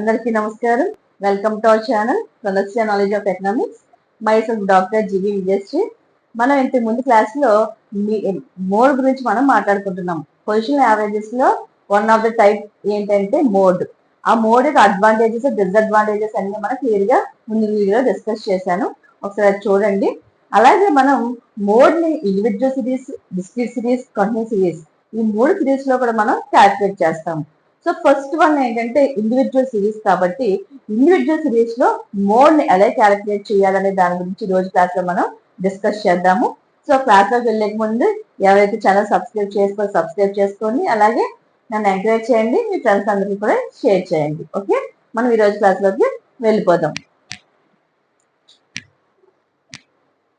అందరికీ నమస్కారం. Welcome to our channel production knowledge of economics. Myself doctor GV Vijayashree. మనం ఇంతకు ముందు క్లాస్ లో మోడ్ గురించి మనం మాట్లాడుకుంటున్నాం. పొజిషనల్ యావరేజెస్ లో వన్ ఆఫ్ ద టైప్ ఏంటంటే మోడ్. ఆ మోడ్ యొక్క అడ్వాంటేజెస్ డిసడ్వాంటేజెస్ అన్ని మనం క్లియర్ గా ముందు వీడియోలో డిస్కస్ చేశాను. ఒకసారి చూడండి. అలాగే మనం మోడ్ ని individual series, discrete series, continuous series ఈ మూడు సిరీస్ లో కూడా మనం క్యాల్కులేట్ చేస్తాము. సో ఫస్ట్ వన్ ఏంటంటే ఇండివిజువల్ సిరీస్ కాబట్టి ఇండివిజువల్ సిరీస్ లో మోడ్ ని ఎలా క్యాలిక్యులేట్ చేయాలనే దాని గురించి రోజు క్లాస్ లో మనం డిస్కస్ చేద్దాము. సో క్లాస్ లోకి వెళ్ళే ముందు ఎవరైతే ఛానల్ సబ్స్క్రైబ్ చేసుకోండి. అలాగే నన్ను ఎంకరేజ్ చేయండి, మీ ఫ్రెండ్స్ అందరికీ కూడా షేర్ చేయండి. ఓకే, మనం ఈ రోజు క్లాస్ లోకి వెళ్ళిపోదాం.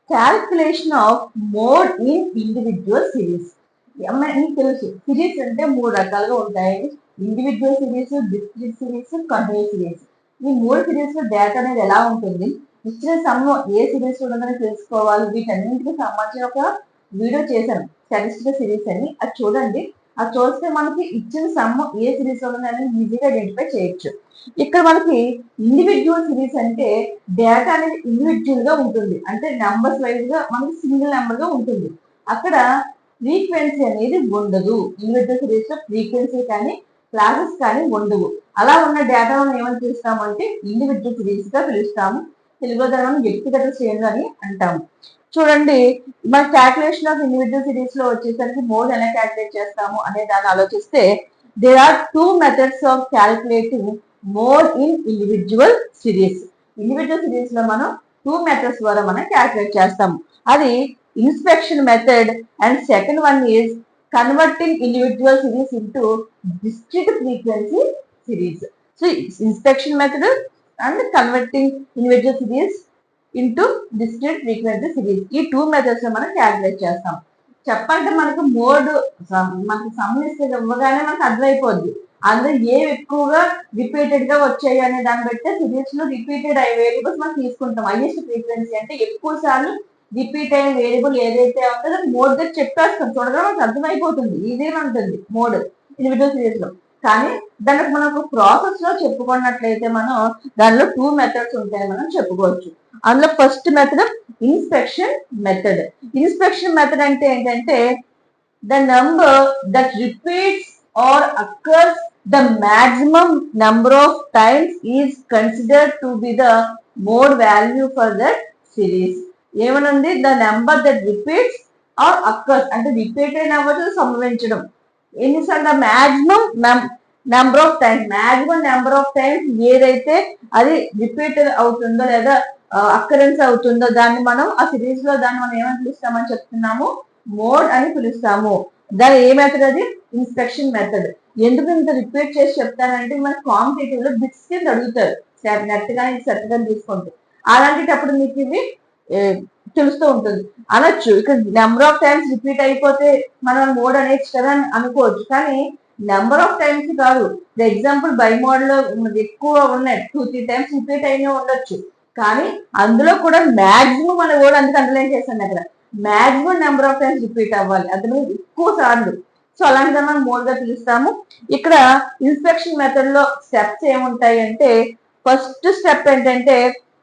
Calculation of mode in individual series. మీకు తెలుసు సిరీస్ అంటే మూడు రకాలుగా ఉంటాయి. Individual series, discrete series, continuous series. ఈ మూడు సిరీస్ లో డేటా అనేది ఎలా ఉంటుంది, ఇచ్చిన సమ్ ఏ సిరీస్ ఉంటుందని తెలుసుకోవాలి. వీటన్నింటికి సంబంధించిన ఒక వీడియో చేశాను, స్టాటిస్టికల్ సిరీస్ అని. అది చూడండి. అది చూస్తే మనకి ఇచ్చిన సమ్ ఏ సిరీస్ ఉంటుందని ఈజీగా ఐడెంటిఫై చేయొచ్చు. ఇక్కడ మనకి ఇండివిజువల్ సిరీస్ అంటే డేటా అనేది ఇండివిజువల్ గా ఉంటుంది, అంటే నెంబర్స్ వైజ్ గా మనకి సింగిల్ నెంబర్ గా ఉంటుంది. అక్కడ ఫ్రీక్వెన్సీ అనేది ఉండదు. ఇండివిజువల్ సిరీస్ లో ఫ్రీక్వెన్సీ కానీ క్లాసెస్ కానీ ఉండవు. అలా ఉన్న డేటా మనం ఏమని పిలుస్తామంటే ఇండివిజువల్ సిరీస్ గా పిలుస్తాము. తెలుగులో దాన్ని మనం వ్యక్తిగత శ్రేణులు అని అంటాము. చూడండి, మన క్యాల్కులేషన్ ఆఫ్ ఇండివిజువల్ సిరీస్ లో వచ్చేసరికి మోడ్ ఎలా క్యాల్కులేట్ చేస్తాము అనే దాన్ని ఆలోచిస్తే there are two methods of calculating mode in individual series. Individual series లో మనం టూ మెథడ్స్ ద్వారా మనం క్యాల్కులేట్ చేస్తాము. అది inspection method and second one is converting individual series into discrete frequency series. So inspection method and converting individual series into discrete frequency series. ఈ two methods మనం calculate చేస్తాం. చెప్పంటే మనకు మోడ్ మనకు సంబంధిస్తే ఇవ్వగానే మనకు అర్థమైపోద్ది. అందులో ఏవి ఎక్కువగా రిపీటెడ్ గా వచ్చాయి అనే దాన్ని బట్టి సిరీస్ లో రిపీటెడ్ అయ్యే వేరియబుల్స్ మనం తీసుకుంటాం. హైయెస్ట్ ఫ్రీక్వెన్సీ అంటే ఎక్కువ సార్లు రిపీట్ అయిన వేరియబుల్ ఏదైతే ఉంటుందో మోడ్ దగ్గర చెప్పేస్తాం. చూడగా మనకు అర్థమైపోతుంది, ఈజీగా ఉంటుంది మోడ్ ఇండివిజువల్ సిరీస్ లో. కానీ దానికి మనకు ప్రాసెస్ లో చెప్పుకున్నట్లయితే మనం దానిలో టూ మెథడ్స్ ఉంటాయని మనం చెప్పుకోవచ్చు. అందులో first method inspection method. Inspection method అంటే ఏంటంటే the number that repeats or occurs the maximum number of times is considered to be the mode value for that series. ఏమనండి, the number that repeats or occurs అంటే repeat అయిన అవ్వచ్చు సంభవించడం. ఎన్నిసార్లు maximum number of times, maximum number of times ఏదైతే అది repeat అవుతుందో లేదా అక్కరెన్స్ అవుతుందో దాన్ని మనం ఆ సిరీస్ లో దాన్ని మనం ఏమని పిలుస్తామని చెప్తున్నాము, మోడ్ అని పిలుస్తాము. దాని ఏ మెథడ్ అది ఇన్స్పెక్షన్ మెథడ్. ఎందుకు ఇంత రిపీట్ చేసి చెప్తానంటే మన కాంపిటేటివ్ లో బిట్స్ కింద అడుగుతారు, నెట్ కానీ సెట్ కానీ తీసుకుంటే. అలాంటిటప్పుడు మీకు ఇవి తెలుస్తూ ఉంటుంది. అనొచ్చు ఇక్కడ నెంబర్ ఆఫ్ టైమ్స్ రిపీట్ అయిపోతే మనం మోడ్ అనేది కదా అని అనుకోవచ్చు. కానీ నెంబర్ ఆఫ్ టైమ్స్ కాదు. ఎగ్జాంపుల్ బై మోడ్ లో ఎక్కువ ఉన్నాయి, 2-3 టైమ్స్ రిపీట్ అయినా ఉండొచ్చు. కానీ అందులో కూడా మాక్సిమం మన వర్డ్ అందుకు అండర్లైన్ చేశాను. అక్కడ maximum number of times repeat అవ్వాలి, అందులో ఎక్కువ సార్లు. సో అలాంటిది మనం మోడ్ గా పిలుస్తాము. ఇక్కడ ఇన్స్పెక్షన్ మెథడ్ లో స్టెప్స్ ఏముంటాయి అంటే ఫస్ట్ స్టెప్ ఏంటంటే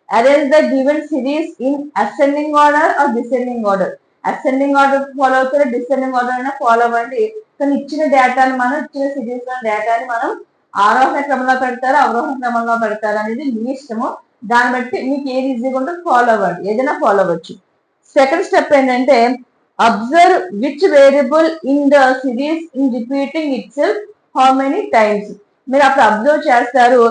arrange the given series in ascending order or descending order. Ascending order follow అవుతారు, డిసెండింగ్ ఆర్డర్ అయినా ఫాలో అవ్వండి. కానీ ఇచ్చిన డేటాని మనం ఇచ్చిన సిరీస్ లో డేటాని మనం ఆరోహణ క్రమంలో పెడతారు, అవరోహణ క్రమంలో పెడతారు అనేది మీ ఇష్టము. దాన్ని బట్టి మీకు ఏది ఈజీగా ఉంటుందో ఫాలో అవ్వండి, ఏదైనా ఫాలో అవ్వచ్చు. సెకండ్ స్టెప్ ఏంటంటే observe which variable in the series in repeating it self how many times. మీరు అప్పుడు అబ్జర్వ్ చేస్తారు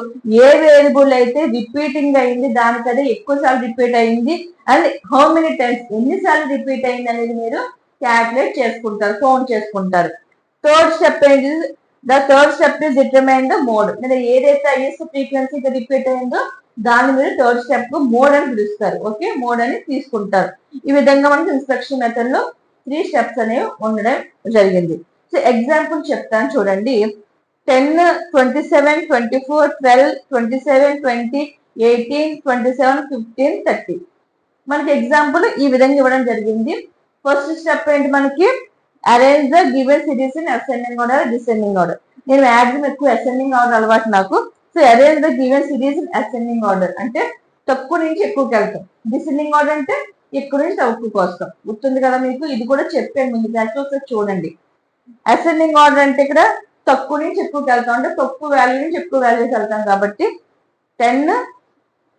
ఏ వేరియబుల్ అయితే రిపీటింగ్ అయింది, దానికదే ఎక్కువ సార్లు రిపీట్ అయింది అండ్ హౌ మెనీ టైమ్స్ ఎన్నిసార్లు రిపీట్ అయింది అనేది మీరు క్యాల్కులేట్ చేసుకుంటారు, కౌంట్ చేసుకుంటారు. థర్డ్ స్టెప్ ఏంటి, the third step is determine the mode. మీరు ఏదైతే హైయెస్ట్ ఫ్రీక్వెన్సీగా రిపీట్ అయిందో దాన్ని మీరు థర్డ్ స్టెప్ మోడ్ అని పిలుస్తారు. ఓకే, మోడ్ అని తీసుకుంటారు. ఈ విధంగా మనకి ఇన్స్పెక్షన్ మెథడ్ లో 3 స్టెప్స్ అనేవి ఉండడం జరిగింది. సో ఎగ్జాంపుల్ చెప్తాను చూడండి. 10, 27, 24, 12, 27, 20, 18, 27, 15, 30. మనకి ఎగ్జాంపుల్ ఈ విధంగా ఇవ్వడం జరిగింది. ఫస్ట్ స్టెప్ ఏంటి, మనకి arrange the given series in ascending order, descending order. నేను మ్యాక్సిమం ఎక్కువ అసెండింగ్ ఆర్డర్ అలవాటు నాకు. So arrange the given series in ascending order అంటే తక్కువ నుంచి ఎక్కువకి వెళ్తాం. డిసెండింగ్ ఆర్డర్ అంటే ఎక్కువ నుంచి తక్కువకి వస్తాం. గుర్తుంది కదా మీకు? ఇది కూడా చెప్పాను ముందు క్లాస్లో, ఒకసారి చూడండి. అసెండింగ్ ఆర్డర్ అంటే ఇక్కడ తక్కువ నుంచి ఎక్కువకి వెళ్తాం, అంటే తక్కువ వాల్యూ నుంచి ఎక్కువ వాల్యూకి వెళ్తాం కాబట్టి 10,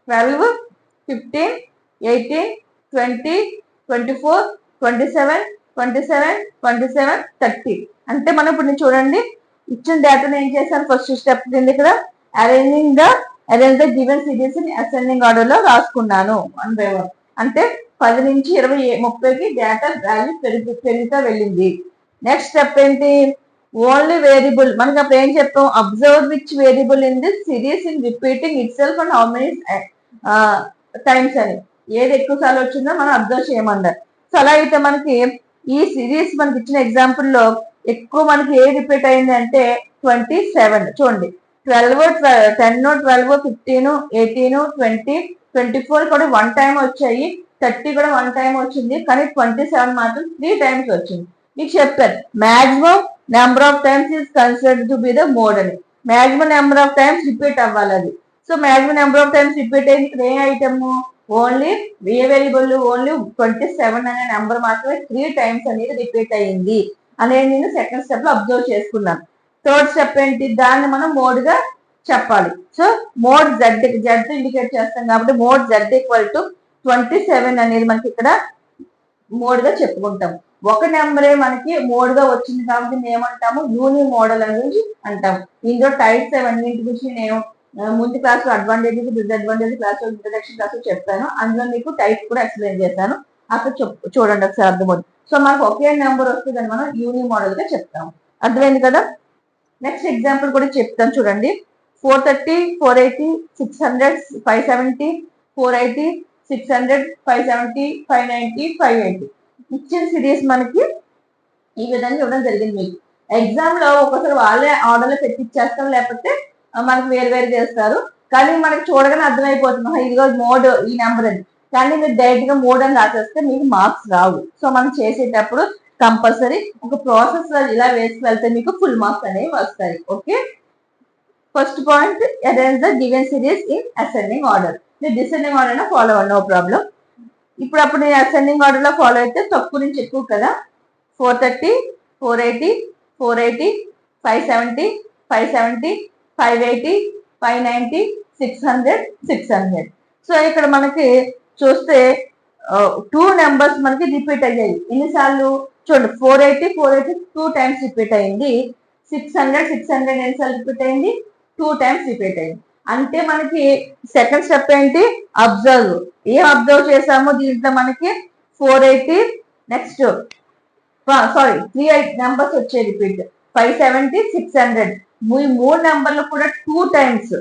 12, 15, 18, 20, 24, 27, 27, 27, 30. అంటే మనం ఇప్పుడు చూడండి ఇచ్చిన డేటాను ఏం చేశాను, ఫస్ట్ స్టెప్ కింద ఇక్కడ arrange the given series in ascending order లో రాసుకున్నాను 1 by 1. అంటే 10 నుంచి 20, 30కి డేటా వాల్యూ పెరుగుతూ వెళ్ళింది. నెక్స్ట్ స్టెప్ ఏంటి, ఓన్లీ వేరియబుల్. మనకి అప్పుడు ఏం చెప్పాం, observe which variable in this series in repeating it self and how many times అని. ఏది ఎక్కువ సార్లు వచ్చిందో మనం అబ్జర్వ్ చేయమన్నారు. సో అలా అయితే మనకి ఈ సిరీస్ మనకి ఇచ్చిన ఎగ్జాంపుల్ లో ఎక్కువ మనకి ఏ రిపీట్ అయింది అంటే 27. చూడండి 12, 10, 12, 15, 18, 20, 24 కూడా 1 టైం వచ్చాయి, 30 కూడా 1 టైం వచ్చింది, కానీ 27 మాత్రం 3 టైమ్స్ వచ్చింది. మీకు చెప్పారు maximum number of times is considered to be the mode అని. Maximum number of times repeat అవ్వాలి అది. So maximum number of times repeat అయింది ఇక్కడ ఏ ఐటమ్, ఓన్లీ ఏ వేరియబుల్ ఓన్లీ 27 అనే నెంబర్ మాత్రమే 3 టైమ్స్ అనేది రిపీట్ అయ్యింది అనేది నేను సెకండ్ స్టెప్ లో అబ్జర్వ్ చేసుకున్నాను. థర్డ్ స్టెప్ ఏంటి, దాన్ని మనం మోడ్ గా చెప్పాలి. సో మోడ్ జెడ్ ఇండికేట్ చేస్తాం కాబట్టి మోడ్ జెడ్ ఈక్వల్ టు 27 అనేది మనకి ఇక్కడ మోడ్ గా చెప్పుకుంటాం. ఒక నెంబరే మనకి మోడ్ గా వచ్చింది కాబట్టి మేము ఏమంటాము, యూని మోడల్ అనేది అంటాం. ఇందులో టైప్స్ అవన్నీ గురించి నేను ముందు క్లాస్ లో advantages disadvantage class introduction class చెప్పాను. అందులో మీకు టైప్ కూడా ఎక్స్ప్లెయిన్ చేశాను. అక్కడ చూడండి ఒకసారి అర్థమవుతుంది. సో మనకు ఒకే నెంబర్ వస్తుందని మనం యూని మోడల్ గా చెప్తాము. అర్థమైంది కదా? నెక్స్ట్ ఎగ్జాంపుల్ కూడా చెప్తాను చూడండి. 430, 480, 600, 570, 480, 600, 570, 590, 580 ఇచ్చిన సిరీస్ మనకి ఈ విధంగా ఇవ్వడం జరిగింది. మీకు ఎగ్జామ్ లో ఒకసారి వాళ్ళే ఆర్డర్ లో పెట్టిచ్చేస్తారు, లేకపోతే మనకి వేరు చేస్తారు. కానీ మనకి చూడగానే అర్థమైపోతుంది ఇదిగో మోడ్ ఈ నెంబర్ అని. కానీ మీరు డైరెక్ట్ గా మోడ్ అని రాసేస్తే మీకు మార్క్స్ రావు. సో మనం చేసేటప్పుడు కంపల్సరీ ఒక ప్రాసెస్ ఇలా వేసి వెళ్తే మీకు ఫుల్ మార్క్స్ అనేవి వస్తాయి. Okay, first point arrange the given series in ascending order. మీరు డిసెండింగ్ ఆర్డర్ అయినా ఫాలో అవ్వండి, నో ప్రాబ్లం. ఇప్పుడు నేను అసెండింగ్ ఆర్డర్ లో ఫాలో అయితే తక్కువ నుంచి ఎక్కువ కదా. 430, 480, 480, 570, 570, 580, 590, 600, 600. సో ఇక్కడ మనకి చూస్తే 2 నెంబర్స్ మనకి రిపీట్ అయ్యాయి. ఎన్నిసార్లు చూడండి, 480 2 టైమ్స్ రిపీట్ అయింది. 600 ఎన్నిసార్లు రిపీట్ అయింది, 2 టైమ్స్ రిపీట్ అయింది. అంటే మనకి సెకండ్ స్టెప్ ఏంటి, అబ్జర్వ్. ఏం అబ్జర్వ్ చేసాము దీంట్లో మనకి 480, నెక్స్ట్ 3 నెంబర్స్ వచ్చాయి రిపీట్, 570, 600. ఈ 3 నెంబర్లు కూడా 2 టైమ్స్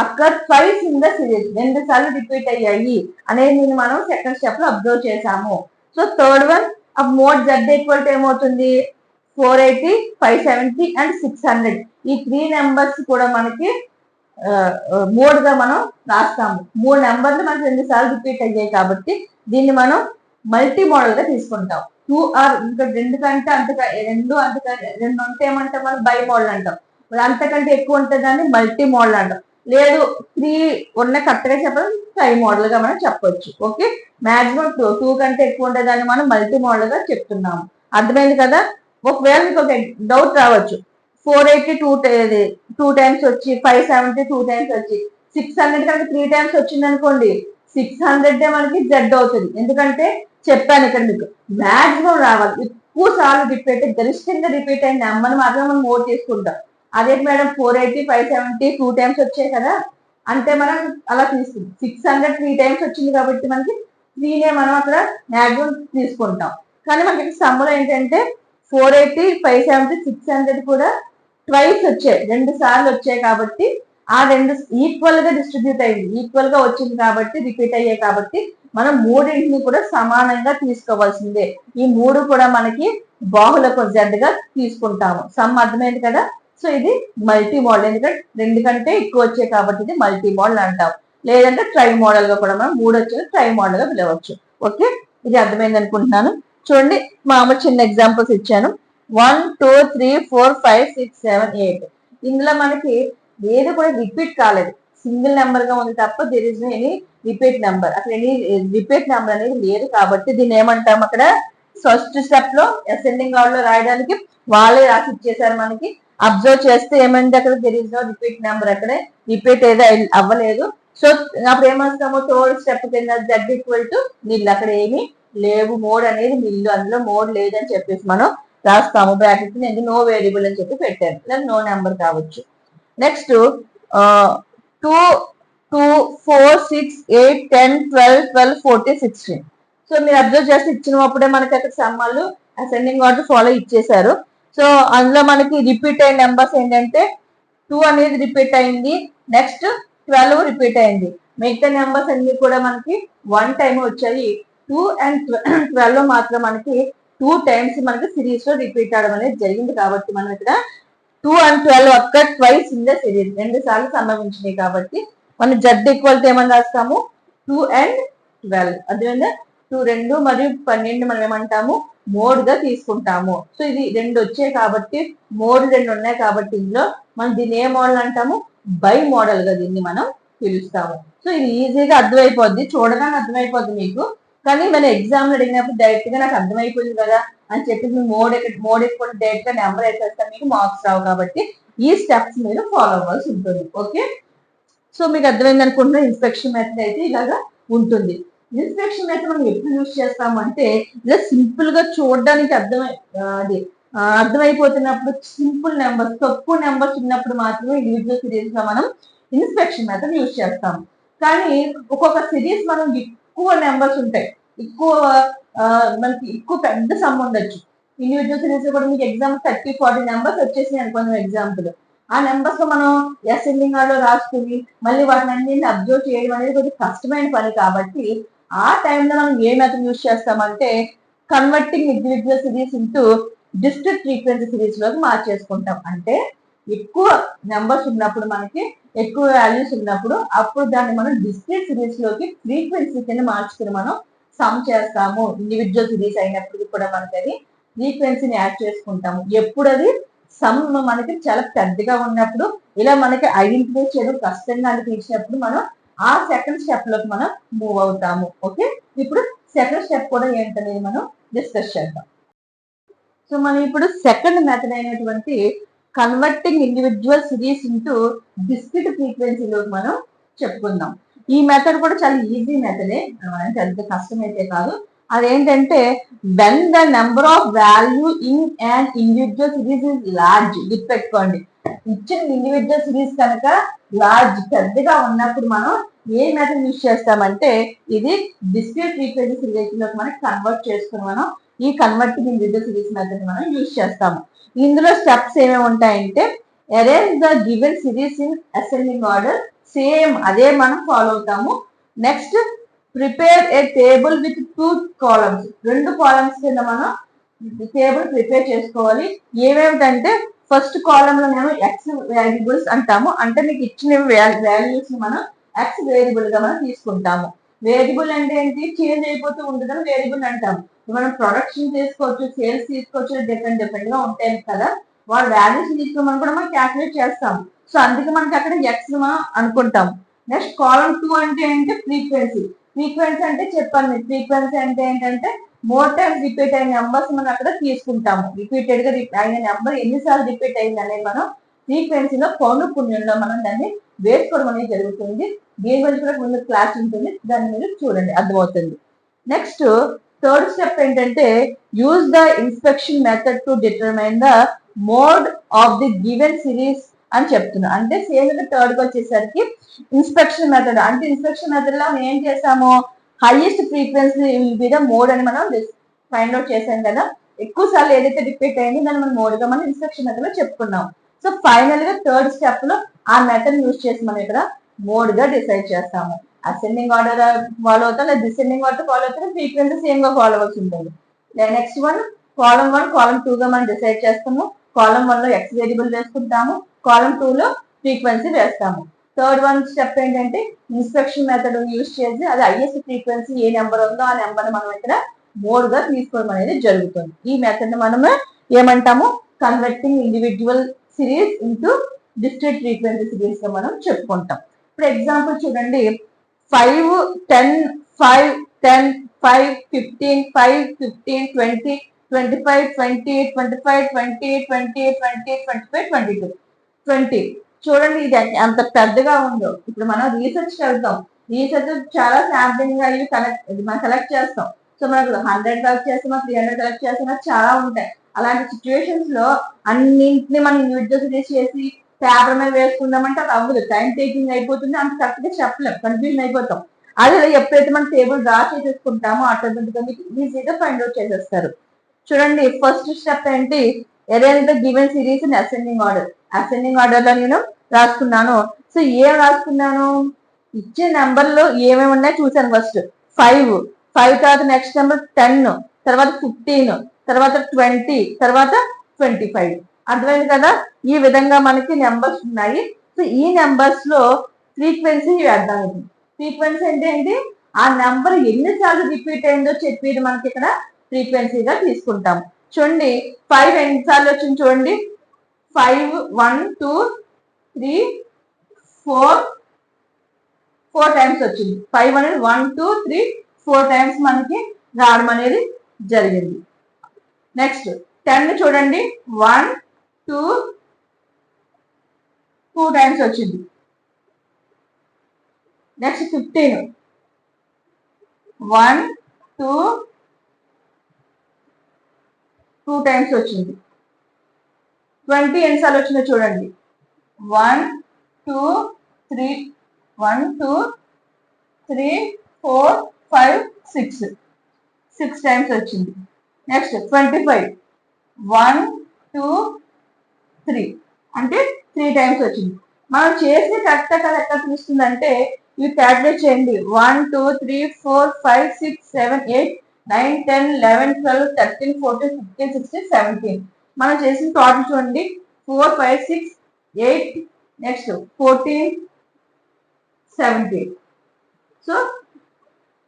అక్కడ ట్వైస్ ఇన్ ద సిరీస్ 2 సార్లు రిపీట్ అయ్యాయి అనేది మనం సెకండ్ స్టెప్ లో అబ్జర్వ్ చేసాము. So third one mode Z equal to ఏమవుతుంది, 480, 570 అండ్ 600. ఈ 3 నెంబర్స్ కూడా మనకి మోడ్ గా మనం రాస్తాము. 3 నెంబర్లు మనకి 2 సార్లు రిపీట్ అయ్యాయి కాబట్టి దీన్ని మనం మల్టీ మోడల్ గా తీసుకుంటాం. 2 ఆర్ ఇంకా 2 కంటే రెండు ఉంటే ఏమంటాం మనం బై మోడల్ అంటాం. అంతకంటే ఎక్కువ ఉంటే దాన్ని మల్టీ మోడల్ అంటాం. లేదు 3 ఉన్న కరెక్ట్ గా చెప్పడం ట్రై మోడల్ గా మనం చెప్పొచ్చు. ఓకే, మాక్సిమం 2 కంటే ఎక్కువ ఉంటే దాన్ని మనం మల్టీ మోడల్ గా చెప్తున్నాము. అర్థమైంది కదా? ఒకవేళ మీకు ఒక డౌట్ రావచ్చు, 480 2 టైమ్స్ వచ్చి 570 2 టైమ్స్ వచ్చి 600 కనుక 3 టైమ్స్ వచ్చింది అనుకోండి, 600 మనకి జెడ్ అవుతుంది. ఎందుకంటే చెప్పాను ఇక్కడ మీకు మాక్సిమం రావాలి, ఎక్కువ సార్లు రిపీట్ గరిష్టంగా రిపీట్ అయిన నెంబర్ మాత్రం మనం నోట్ చేసుకుంటాం. అదే మేడం 480 570 2 టైమ్స్ వచ్చాయి కదా అంటే మనం అలా తీసుకుంటాం. 600 3 టైమ్స్ వచ్చింది కాబట్టి మనకి 3నే మనం అక్కడ మాక్సిమం తీసుకుంటాం. కానీ మనకి సమ్మలో ఏంటంటే 480 570 600 కూడా ట్వైస్ వచ్చాయి, 2 సార్లు వచ్చాయి కాబట్టి ఆ 2 ఈక్వల్ గా డిస్ట్రిబ్యూట్ అయింది, ఈక్వల్ గా వచ్చింది కాబట్టి రిపీట్ అయ్యాయి కాబట్టి మనం 3ని కూడా సమానంగా తీసుకోవాల్సిందే. ఈ 3 కూడా మనకి బాహుళకు జెడ్ గా తీసుకుంటాము. సమ్ అర్థమైంది కదా? సో ఇది మల్టీ మోడల్, ఎందుకంటే 2 కంటే ఎక్కువ వచ్చాయి కాబట్టి ఇది మల్టీ మోడల్ అంటాం. లేదంటే ట్రై మోడల్ గా కూడా మనం 3 వచ్చేది ట్రై మోడల్ గా పిలవచ్చు. ఓకే, ఇది అర్థమైంది అనుకుంటున్నాను. చూడండి మామూలు చిన్న ఎగ్జాంపుల్స్ ఇచ్చాను. 1 2 3 4 5 6 7 8. ఇందులో మనకి ఏది కూడా రిపీట్ కాలేదు, సింగిల్ నెంబర్ గా ఉంది తప్ప there is no any repeat number, అక్కడ ఎనీ రిపీట్ నెంబర్ అనేది లేదు కాబట్టి దీన్ని ఏమంటాం అక్కడ ఫస్ట్ స్టెప్ లో అసెండింగ్ ఆర్డర్ లో రాయడానికి వాళ్ళే రాసి ఇచ్చేసారు మనకి. అబ్జర్వ్ చేస్తే ఏమైంది అక్కడ there is no repeat number, అక్కడే రిపీట్ ఏదో అవ్వలేదు. సో అప్పుడు ఏమొస్తాము థర్డ్ స్టెప్ కింద జెడ్ ఈక్వల్ టు నిల్, అక్కడ ఏమి లేవు, మోడ్ అనేది నిల్లు, అందులో మోడ్ లేదని చెప్పేసి మనం రాస్తాము. బ్రాకెట్ నేను నో వేరియబుల్ అని చెప్పి పెట్టాను, లేదా నో నెంబర్ కావచ్చు. నెక్స్ట్ 2 2 4 6 8 10 12 12 14 16. సో మీరు అబ్జర్వ్ చేస్తే ఇచ్చినప్పుడే మనకి అక్కడ సమ్మాలు అసెండింగ్ ఆర్డర్ ఫాలో ఇచ్చేసారు. సో అందులో మనకి రిపీట్ అయిన నెంబర్స్ ఏంటంటే 2 అనేది రిపీట్ అయింది, నెక్స్ట్ 12 రిపీట్ అయింది, మిగతా నెంబర్స్ అన్ని కూడా మనకి 1 టైం వచ్చాయి. 2 and 12 మాత్రం మనకి 2 టైమ్స్ మనకి సిరీస్ లో రిపీట్ అవడం అనేది జరిగింది. కాబట్టి మనం ఇక్కడ 2 and 12 ఒక్క ట్వైస్ ఇన్ ద సిరీస్, 2 సార్లు సంభవించినాయి కాబట్టి మనం జెడ్ ఈక్వల్ టు ఏమని రాస్తాము 2 and 12. అదేవిధంగా 2 2 మరియు 12 మనం ఏమంటాము మోడ్ గా తీసుకుంటాము. సో ఇది 2 వచ్చాయి కాబట్టి మోడ్ 2 ఉన్నాయి కాబట్టి ఇందులో మనం దీన్ని ఏ మోడల్ అంటాము బై మోడల్ గా దీన్ని మనం పిలుస్తాము. సో ఇది ఈజీగా అర్థమైపోద్ది, చూడగానే అర్థమైపోద్ది మీకు, కానీ మన ఎగ్జామ్ అడిగినప్పుడు డైరెక్ట్ గా నాకు అర్థమైపోయింది కదా అని చెప్పి మోడ్ ఎక్కువ డైరెక్ట్ గా నెంబర్ వేసేస్తే మీకు మార్క్స్ రావు కాబట్టి ఈ స్టెప్స్ మీరు ఫాలో అవ్వాల్సి ఉంటుంది. ఓకే, సో మీకు అర్థమైంది అనుకుంటున్నా. ఇన్స్పెక్షన్ మెథడ్ అయితే ఇలాగా ఉంటుంది. ఇన్స్పెక్షన్ మెథడ్ మనం ఎప్పుడు యూజ్ చేస్తామంటే ఇలా సింపుల్ గా చూడడానికి అర్థమైపోతున్నప్పుడు, సింపుల్ నెంబర్స్ తక్కువ నెంబర్స్ ఉన్నప్పుడు మాత్రమే ఇండివిజువల్ సిరీస్ లో మనం ఇన్స్పెక్షన్ మెథడ్ యూజ్ చేస్తాం. కానీ ఒక్కొక్క సిరీస్ మనం ఎక్కువ నెంబర్స్ ఉంటాయి, ఎక్కువ మనకి ఎక్కువ పెద్ద సమ్ ఉండొచ్చు. ఇండివిజువల్ సిరీస్ లో కూడా మీకు ఎగ్జామ్ 30-40 నెంబర్స్ వచ్చేసినాయి అనుకున్నాం ఎగ్జాంపుల్. ఆ నెంబర్స్ లో మనం అసెండింగ్ ఆర్డర్ లో రాసుకుని మళ్ళీ వాటిని అన్నింటిని అబ్జర్వ్ చేయడం అనేది కొంచెం కష్టమైన పని కాబట్టి ఆ టైంలో మనం ఏ మెథడ్ యూజ్ చేస్తామంటే converting individual series into discrete frequency series లోకి మార్చేసుకుంటాం. అంటే ఎక్కువ నెంబర్స్ ఉన్నప్పుడు, మనకి ఎక్కువ వాల్యూస్ ఉన్నప్పుడు, అప్పుడు దాన్ని మనం డిస్క్రీట్ సిరీస్ లోకి ఫ్రీక్వెన్సీ కింద మార్చుకుని మనం సమ్ చేస్తాము. ఇండివిజువల్ సిరీస్ అయినప్పుడు కూడా మనకి అది ఫ్రీక్వెన్సీని యాడ్ చేసుకుంటాము. ఎప్పుడు అది సమ్ మనకి చాలా పెద్దగా ఉన్నప్పుడు, ఇలా మనకి ఐడెంటిఫై చేయడం కష్టంగా అనిపించినప్పుడు మనం ఆ సెకండ్ స్టెప్ లోకి మనం మూవ్ అవుతాము. ఓకే, ఇప్పుడు సెకండ్ స్టెప్ కూడా ఏంటనేది మనం డిస్కస్ చేద్దాం. సో మనం ఇప్పుడు సెకండ్ మెథడ్ అయినటువంటి converting individual series into discrete ఫ్రీక్వెన్సీలోకి మనం చెప్పుకుందాం. ఈ మెథడ్ కూడా చాలా ఈజీ మెథడే, అంత కష్టం అయితే కాదు. అదేంటంటే when the number of value in and individual series is large. గుర్తుపెట్టుకోండి, ఇచ్చిన ఇండివిజువల్ సిరీస్ కనుక లార్జ్ పెద్దగా ఉన్నప్పుడు మనం ఏ మెథడ్ యూజ్ చేస్తామంటే ఇది డిస్క్రీట్ ఫ్రీక్వెన్సీ సిరీస్ లోకి మనం కన్వర్ట్ చేసుకుని మనం ఈ కన్వర్టింగ్ ఇండివిజువల్ సిరీస్ మెథడ్ మనం యూజ్ చేస్తాము. ఇందులో స్టెప్స్ ఏమేమి ఉంటాయంటే arrange the given series in ascending order, same అదే మనం ఫాలో అవుతాము. Next prepare A table with 2 columns, 2 columns కింద మనం టేబుల్ ప్రిపేర్ చేసుకోవాలి. ఏమేమిటంటే ఫస్ట్ కాలమ్ లో మేము ఎక్స్ వేరియబుల్స్ అంటాము, అంటే మీకు ఇచ్చిన వాల్యూస్ మనం ఎక్స్ వేరియబుల్ గా మనం తీసుకుంటాము. వేరియబుల్ అంటే ఏంటి, చేంజ్ అయిపోతూ ఉంటుందని వేరియబుల్ అంటాము. మనం ప్రొడక్షన్ తీసుకోవచ్చు, సేల్స్ తీసుకోవచ్చు, డిఫరెంట్ గా ఉంటాయి కదా, వాళ్ళ వాల్యూస్ తీసుకోమని కూడా మనం క్యాల్కులేట్ చేస్తాము. సో అందుకే మనకి అక్కడ ఎక్స్ మనం అనుకుంటాము. నెక్స్ట్ కాలమ్ 2 అంటే ఏంటి ఫ్రీక్వెన్సీ. ఫ్రీక్వెన్సీ అంటే చెప్పాను, ఫ్రీక్వెన్సీ అంటే ఏంటంటే మోర్ టైమ్స్ రిపీట్ అయిన నెంబర్స్ మనం అక్కడ తీసుకుంటాము. రిపీటెడ్ గా అయిన నెంబర్ ఎన్నిసార్లు రిపీట్ అయింది అనేది మనం ఫ్రీక్వెన్సీలో పౌనఃపున్యంలో మనం దాన్ని వేసుకోవడం అనేది జరుగుతుంది. దీని గురించి కూడా ముందు క్లాస్ ఉంటుంది, దాన్ని మీరు చూడండి, అర్థమవుతుంది. నెక్స్ట్ థర్డ్ స్టెప్ ఏంటంటే use the inspection method to determine the mode of the given series అని చెప్తున్నా. అంటే సేమ్ థర్డ్ కి వచ్చేసరికి ఇన్స్పెక్షన్ మెథడ్, అంటే ఇన్స్పెక్షన్ మెథడ్ లో మనం ఏం చేసాము highest frequency will be the mode అని మనం ఫైండ్ అవుట్ చేసాం కదా. ఎక్కువ సార్లు ఏదైతే రిపీట్ అయింది దాన్ని మనం మోడ్ గా మనం ఇన్స్పెక్షన్ మెథడ్ లో చెప్పుకున్నాం. సో ఫైనల్ గా థర్డ్ స్టెప్ లో ఆ మెథడ్ యూజ్ చేసి మనం ఇక్కడ మోడ్ గా డిసైడ్ చేస్తాము. అసెండింగ్ ఆర్డర్ ఫాలో అవుతాం, లేదా డిసెండింగ్ ఆర్డర్ ఫాలో అవుతాం, ఫ్రీక్వెన్సీ సేమ్ గా ఫాలో అవ్వాల్సి ఉంటుంది. నెక్స్ట్ కాలమ్ 1 కాలమ్ 2 గా మనం డిసైడ్ చేస్తాము. కాలమ్ 1 లో ఎక్స్ వేరియబుల్ వేసుకుంటాము, కాలమ్ 2 లో ఫ్రీక్వెన్సీ వేస్తాము. థర్డ్ స్టెప్ ఏంటంటే ఇన్స్పెక్షన్ మెథడ్ యూజ్ చేసి అది హైయెస్ట్ ఫ్రీక్వెన్సీ ఏ నెంబర్ ఉందో ఆ నెంబర్ మనం ఇక్కడ మోడ్ గా తీసుకోవడం అనేది జరుగుతుంది. ఈ మెథడ్ మనము ఏమంటాము converting individual series into discrete frequency series గా మనం చెప్పుకుంటాం. ఇప్పుడు ఎగ్జాంపుల్ చూడండి, 5, 10, 5, 10, 5, 15, 5, 15, 20, 25, 28, 25, 28, 28, 28, 25, 22, 20. చూడండి ఇది అంత పెద్దగా ఉందో. ఇప్పుడు మనం రీసెర్చ్ వెళ్తాం, రీసెర్చ్ చాలా శాంప్లింగ్ అయ్యి మనం కలెక్ట్ చేస్తాం. సో మనకు 100 కలెక్ట్ చేస్తున్నా, 300 కలెక్ట్ చేస్తున్నా, చాలా ఉంటాయి. అలాంటి సిచ్యువేషన్స్ లో అన్నింటినీ మనం ఇండివిజువల్స్ చేసి పేపర్ మీద వేసుకుందామంటే అది అవ్వదు, టైం టేకింగ్ అయిపోతుంది, అంత కరెక్ట్ గా చెప్పలేం, కన్ఫ్యూజన్ అయిపోతాం. అదే ఎప్పుడైతే మనం టేబుల్ డ్రా చేసేసుకుంటామో ఆటోమేటిక్గా మీకు ఈజీగా ఫైండ్ అవుట్ చేసేస్తారు. చూడండి, ఫస్ట్ స్టెప్ ఏంటి, arrange the given series in ascending order. Ascending order లో నేను రాసుకున్నాను. సో ఏం రాసుకున్నాను, ఇచ్చే నెంబర్ లో ఏమేమి ఉన్నాయో చూసాను. ఫస్ట్ 5, తర్వాత నెక్స్ట్ నెంబర్ 10, తర్వాత 15, తర్వాత 20, తర్వాత 25. అర్థమైంది కదా, ఈ విధంగా మనకి నెంబర్స్ ఉన్నాయి. సో ఈ నెంబర్స్ లో ఫ్రీక్వెన్సీ వేద్దాం. ఫ్రీక్వెన్సీ అంటే ఏంటి, ఆ నెంబర్ ఎన్నిసార్లు రిపీట్ అయిందో చెప్పేది మనకి ఇక్కడ ఫ్రీక్వెన్సీగా తీసుకుంటాం. చూడండి 5 ఎన్నిసార్లు వచ్చింది చూడండి, 5, 1, 2, 3, 4 టైమ్స్ వచ్చింది. 5 అనేది 1, 2, 3, 4 టైమ్స్ మనకి రావడం అనేది జరిగింది. నెక్స్ట్ 10 చూడండి, 1, 2 టైమ్స్ వచ్చింది. నెక్స్ట్ 15, 1, 2 టైమ్స్ వచ్చింది. 20 ఎన్నిసార్లు వచ్చిందో చూడండి, 1, 2, 3, 1, 2, 3, 4, 5, 6 టైమ్స్ వచ్చింది. నెక్స్ట్ 25, 1, 2, 3 అంటే 3 టైమ్స్ వచ్చింది. మనం చేసి కరెక్ట్ కదా ఎక్కడ తెలుస్తుందంటే ఇవి క్యాల్కులేట్ చేయండి. 1, 2, 3, 4, 5, 6, 7, 8, 9, 10, 11, 12, 13, 14, 15, 16, 17. మనం చేసిన టోటల్ చూడండి, 4, 5, 6, 8, నెక్స్ట్ 14, 17. సో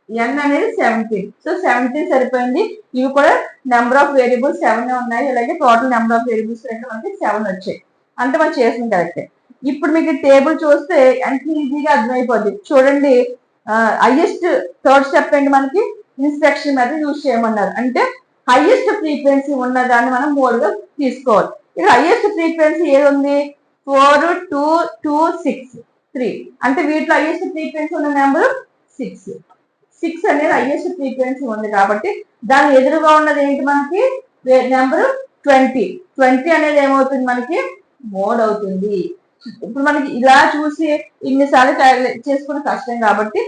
n అనేది 17. సో 17 సరిపోయింది. ఇవి కూడా నెంబర్ ఆఫ్ వేరియబుల్స్ 7 ఉన్నాయి. అలాగే టోటల్ నెంబర్ ఆఫ్ వేరియబుల్స్ రెండు మనకి 7 వచ్చాయి. అంటే మనం చేసిన కరెక్టే. ఇప్పుడు మీకు టేబుల్ చూస్తే ఎంత ఈజీగా అర్థమైపోద్ది. చూడండి, హైయెస్ట్ థర్డ్ స్టెప్ ఏంటి, మనకి ఇన్స్పెక్షన్ మెథడ్ యూజ్ చేయమన్నారు. అంటే హైయెస్ట్ ఫ్రీక్వెన్సీ ఉన్నదాన్ని మనం మోడ్గా తీసుకోవాలి. ఇక్కడ హైయెస్ట్ ఫ్రీక్వెన్సీ ఏది ఉంది, 4, 2, 2, 6, 3. అంటే వీటిలో హైయెస్ట్ ఫ్రీక్వెన్సీ ఉన్న నెంబర్ 6 అనేది హైయెస్ట్ ఫ్రీక్వెన్సీ ఉంది కాబట్టి దాని ఎదురుగా ఉన్నది ఏంటి, మనకి నెంబర్ 20 అనేది ఏమవుతుంది, మనకి మోడ్ అవుతుంది. ఇప్పుడు మనకి ఇలా చూసి ఇన్నిసార్లు చేసుకుని కష్టం కాబట్టి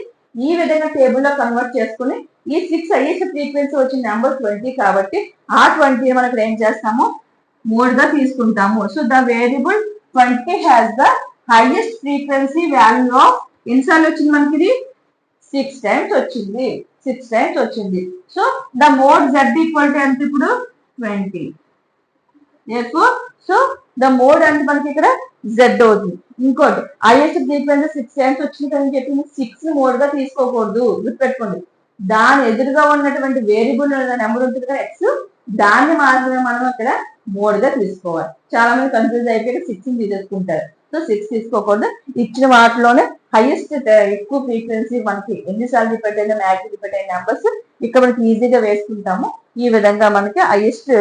ఈ విధంగా టేబుల్ లో కన్వర్ట్ చేసుకుని ఈ 6 హైయెస్ట్ ఫ్రీక్వెన్సీ వచ్చిన నెంబర్ 20 కాబట్టి ఆ 20 మనం ఏం చేస్తాము, మోడ్ గా తీసుకుంటాము. So the variable 20 has the highest frequency value of, ఎన్నిసార్లు వచ్చింది మనకి ఇది, 6 టైమ్స్ వచ్చింది. 6 టైమ్స్ వచ్చింది. So the mode z equal to ఎంత ఇప్పుడు 20. సో ద మోడ్ అంటే మనకి ఇక్కడ z అవుతుంది. ఇంకోటి హైయెస్ట్ ఫ్రీక్వెన్సీ 6 టైమ్స్ వచ్చింది అని చెప్పి 6 మోడ్ గా తీసుకోకూడదు, గుర్తుపెట్టుకోండి. దాని ఎదురుగా ఉన్నటువంటి వేరియబుల్ నెంబర్ ఉంటుంది కదా x, దాన్ని మాత్రమే మనం ఇక్కడ మోడ్ గా తీసుకోవాలి. చాలా మంది కన్ఫ్యూజ్ అయిపోయి 6 తీసేసుకుంటారు. సో 6 తీసుకోకూడదు. ఇచ్చిన వాటిలోనే హైయెస్ట్ ఎక్కువ ఫ్రీక్వెన్సీ మనకి ఎన్నిసార్లు రిపీట్ అయిన మ్యాక్సిమం రిపీట్ అయిన నెంబర్స్ ఇక్కడ మనకి ఈజీగా వేసుకుంటాము. ఈ విధంగా మనకి హైయెస్ట్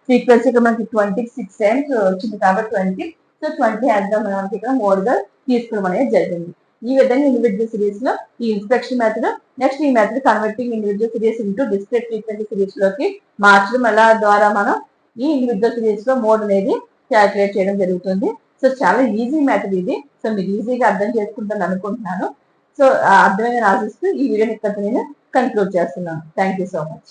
ఫ్రీక్వెన్సీ ఇక్కడ మనకి 26 టైమ్స్ వచ్చింది కాబట్టి 20. సో 20 వేద్దాం మనకి ఇక్కడ మోడ్ గా తీసుకోవడం అనేది జరిగింది. ఈ విధంగా ఇండివిజువల్ సిరీస్ లో ఈ ఇన్స్పెక్షన్ మెథడ్, నెక్స్ట్ ఈ method converting individual series into discrete frequency series లోకి మార్చడం ఎలా ద్వారా మనం ఈ ఇండివిజువల్ సిరీస్ లో మోడ్ అనేది క్యాల్కులేట్ చేయడం జరుగుతుంది. సో చాలా ఈజీ మెథడ్ ఇది. సో మీరు ఈజీగా అర్థం చేసుకుంటాను అనుకుంటున్నాను. సో అర్థమైన ఆశిస్తూ ఈ వీడియోని ఇక్కడ నేను కన్క్లూడ్ చేస్తున్నాను. Thank you so much.